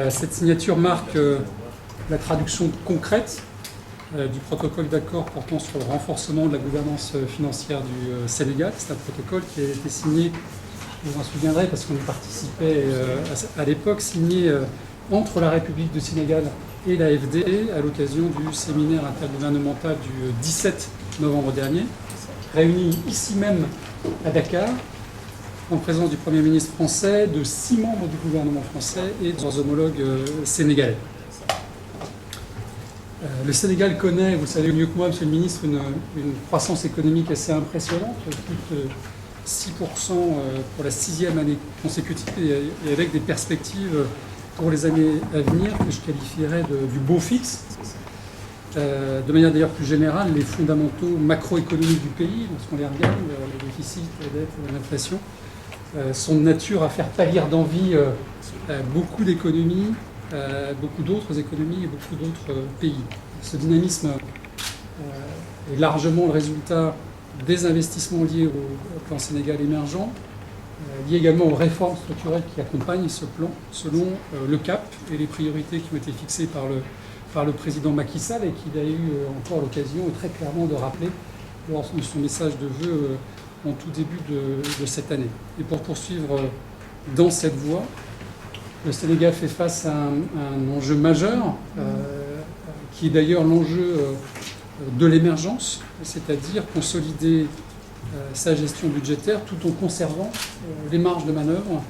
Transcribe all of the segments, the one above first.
Cette signature marque la traduction concrète du protocole d'accord portant sur le renforcement de la gouvernance financière du Sénégal. C'est un protocole qui a été signé, vous en souviendrez parce qu'on y participait à l'époque, signé entre la République du Sénégal et l'AFD à l'occasion du séminaire intergouvernemental du 17 novembre dernier, réuni ici même à Dakar, en présence du Premier ministre français, de 6 membres du gouvernement français et de leurs homologues sénégalais. Le Sénégal connaît, vous le savez mieux que moi, Monsieur le Ministre, une croissance économique assez impressionnante, plus de 6% pour la 6e année consécutive, et avec des perspectives pour les années à venir que je qualifierais du beau fixe. De manière d'ailleurs plus générale, les fondamentaux macroéconomiques du pays, lorsqu'on les regarde, le déficit, la dette, l'inflation, sont de nature à faire pâlir d'envie beaucoup d'économies, beaucoup d'autres économies et beaucoup d'autres pays. Ce dynamisme est largement le résultat des investissements liés au plan Sénégal émergent, liés également aux réformes structurelles qui accompagnent ce plan, selon le cap et les priorités qui ont été fixées par le président Macky Sall et qu'il a eu encore l'occasion très clairement de rappeler lors de son message de vœux en tout début de cette année. Et pour poursuivre dans cette voie, le Sénégal fait face à un enjeu majeur, qui est d'ailleurs l'enjeu de l'émergence, c'est-à-dire consolider sa gestion budgétaire tout en conservant les marges de manœuvre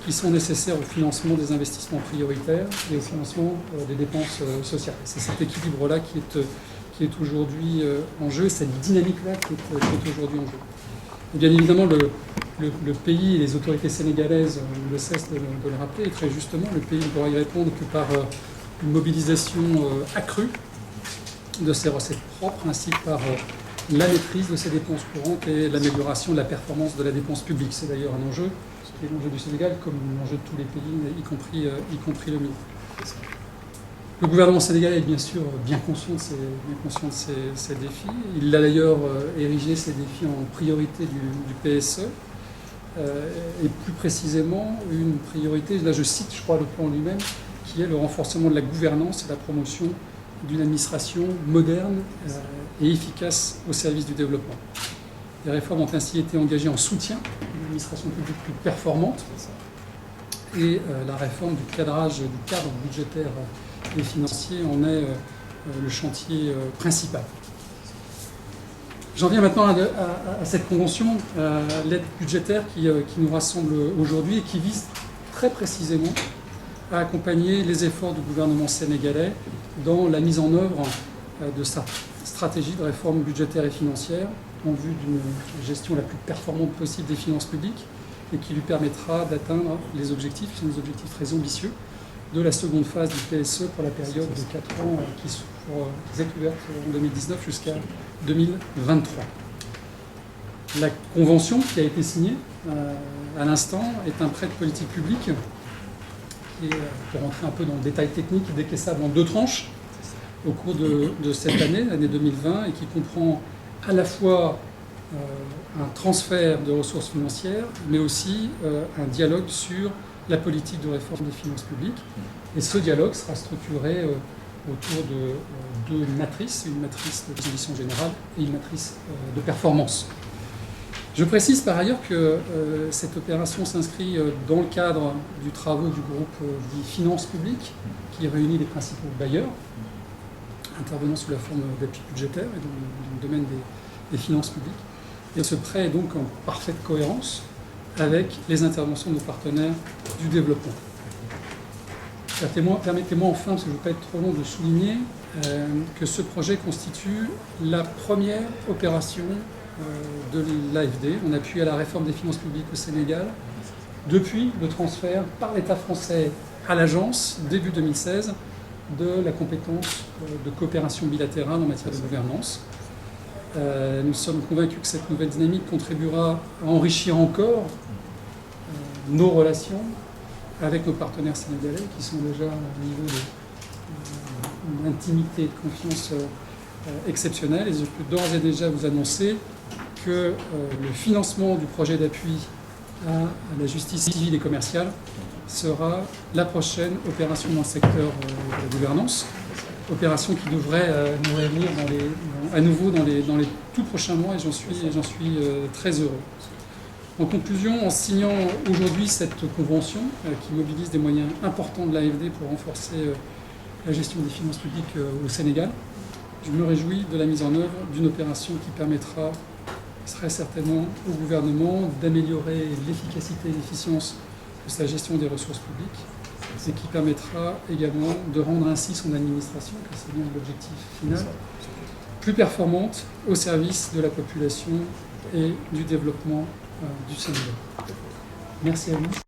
qui sont nécessaires au financement des investissements prioritaires et au financement des dépenses sociales. C'est cet équilibre-là qui est aujourd'hui en jeu, cette dynamique-là qui est aujourd'hui en jeu. Et bien évidemment, le pays et les autorités sénégalaises ne cessent de le rappeler, et très justement, le pays ne pourra y répondre que par une mobilisation accrue de ses recettes propres, ainsi que par la maîtrise de ses dépenses courantes et l'amélioration de la performance de la dépense publique. C'est d'ailleurs un enjeu qui est l'enjeu du Sénégal, comme l'enjeu de tous les pays, y compris le mien. Le gouvernement sénégalais est bien sûr bien conscient de ces défis. Il a d'ailleurs érigé ces défis en priorité du PSE, et plus précisément une priorité, là je cite, je crois, le plan lui-même, qui est le renforcement de la gouvernance et la promotion d'une administration moderne et efficace au service du développement. Des réformes ont ainsi été engagées en soutien d'une administration publique plus performante, et la réforme du cadre budgétaire et financier en est le chantier principal. J'en viens maintenant à cette convention, l'aide budgétaire qui nous rassemble aujourd'hui et qui vise très précisément à accompagner les efforts du gouvernement sénégalais dans la mise en œuvre de sa stratégie de réforme budgétaire et financière en vue d'une gestion la plus performante possible des finances publiques et qui lui permettra d'atteindre les objectifs, qui sont des objectifs très ambitieux, de la seconde phase du PSE pour la période de 4 ans qui est ouverte en 2019 jusqu'à 2023. La convention qui a été signée à l'instant est un prêt de politique publique qui est, pour rentrer un peu dans le détail technique, décaissable en 2 tranches au cours de cette année, l'année 2020, et qui comprend à la fois un transfert de ressources financières, mais aussi un dialogue sur la politique de réforme des finances publiques. Et ce dialogue sera structuré autour de 2 matrices, une matrice de transition générale et une matrice de performance. Je précise par ailleurs que cette opération s'inscrit dans le cadre du travaux du groupe dit Finances publiques, qui réunit les principaux bailleurs, intervenant sous la forme d'appui budgétaire et dans le domaine des finances publiques. Et ce prêt est donc en parfaite cohérence avec les interventions de nos partenaires du développement. Permettez-moi enfin, parce que je ne veux pas être trop long, de souligner que ce projet constitue la première opération de l'AFD en appui à la réforme des finances publiques au Sénégal depuis le transfert par l'État français à l'agence, début 2016, de la compétence de coopération bilatérale en matière de gouvernance. Nous sommes convaincus que cette nouvelle dynamique contribuera à enrichir encore nos relations avec nos partenaires sénégalais qui sont déjà à un niveau d'intimité et de confiance exceptionnel. Et je peux d'ores et déjà vous annoncer que le financement du projet d'appui à la justice civile et commerciale sera la prochaine opération dans le secteur de la gouvernance, opération qui devrait nous réunir à nouveau dans les tout prochains mois, et j'en suis très heureux. En conclusion, en signant aujourd'hui cette convention qui mobilise des moyens importants de l'AFD pour renforcer la gestion des finances publiques au Sénégal, je me réjouis de la mise en œuvre d'une opération qui permettra très certainement au gouvernement d'améliorer l'efficacité et l'efficience de sa gestion des ressources publiques, et qui permettra également de rendre ainsi son administration, que c'est bien l'objectif final, plus performante au service de la population et du développement du Sénégal. Merci à vous.